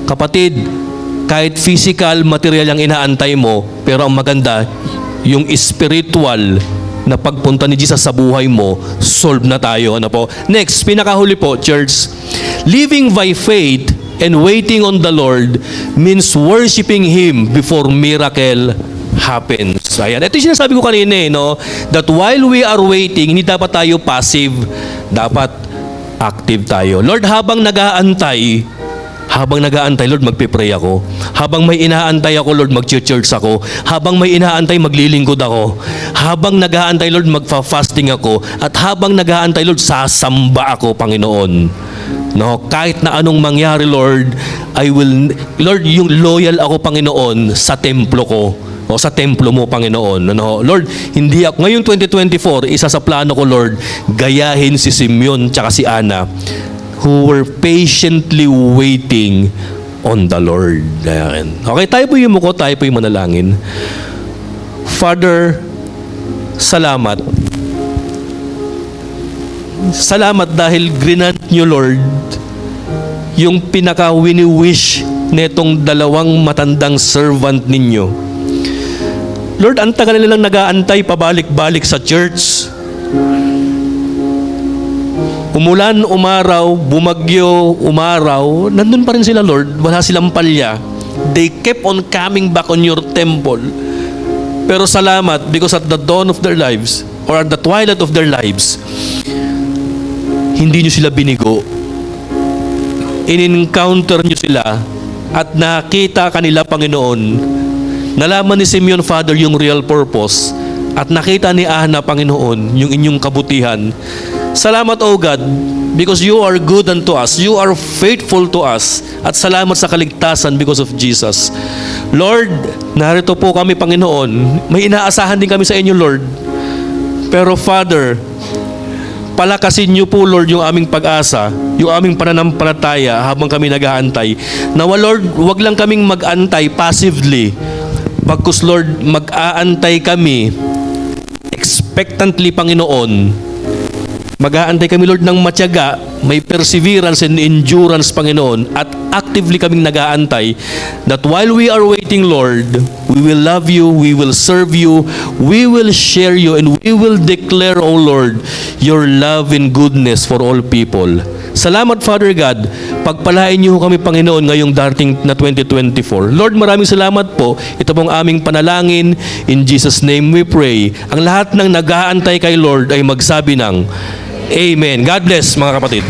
Kapatid, kahit physical, material ang inaantay mo, pero ang maganda, yung spiritual na pagpunta ni Jesus sa buhay mo, solve na tayo. Ano po? Next, pinakahuli po, church. Living by faith and waiting on the Lord means worshiping Him before miracle happens. Ayan. Ito yung sinasabi ko kanina no? That while we are waiting, hindi dapat tayo passive. Dapat active tayo. Lord, habang nag-aantay, Lord, magpipray ako. Habang may inaantay ako, Lord, mag-church ako. Habang may inaantay, maglilingkod ako. Habang nag-aantay, Lord, magfa-fasting ako. At habang nag-aantay, Lord, sasamba ako, Panginoon. No, kahit na anong mangyari, Lord, Lord, yung loyal ako, Panginoon, sa templo ko. o sa templo mo, Panginoon. Ano? Lord, hindi ako, ngayong 2024, isa sa plano ko, Lord, gayahin si Simeon tsaka si Ana who were patiently waiting on the Lord. Ayan. Okay, tayo po yung muko, tayo po yung manalangin. Father, salamat. Salamat dahil grinant nyo, Lord, yung pinaka-wini-wish netong dalawang matandang servant ninyo. Lord, ang tagal nilang nag-aantay pabalik-balik sa church. Umulan, umaraw, bumagyo, umaraw, nandun pa rin sila, Lord. Wala silang palya. They kept on coming back on your temple. Pero salamat, because at the dawn of their lives, or at the twilight of their lives, hindi nyo sila binigo. In-encounter nyo sila at nakita kanila, Panginoon. Nalaman ni Simeon, Father, yung real purpose. At nakita ni Ana, Panginoon, yung inyong kabutihan. Salamat, O God, because you are good unto us. You are faithful to us. At salamat sa kaligtasan because of Jesus. Lord, narito po kami, Panginoon. May inaasahan din kami sa inyo, Lord. Pero Father, palakasin niyo po, Lord, yung aming pag-asa, yung aming pananampalataya habang kami nag-aantay. Nawa, Lord, wag lang kaming mag-antay passively. Bagkus, Lord, mag-aantay kami expectantly, Panginoon. Mag-aantay kami, Lord, ng matyaga, may perseverance and endurance, Panginoon, at actively kaming nag-aantay that while we are waiting, Lord, we will love you, we will serve you, we will share you, and we will declare, O Lord, your love and goodness for all people. Salamat, Father God. Pagpalain niyo kami, Panginoon, ngayong darating na 2024. Lord, maraming salamat po. Ito pong aming panalangin. In Jesus' name we pray. Ang lahat ng nag-aantay kay Lord ay magsabi ng Amen. God bless, mga kapatid.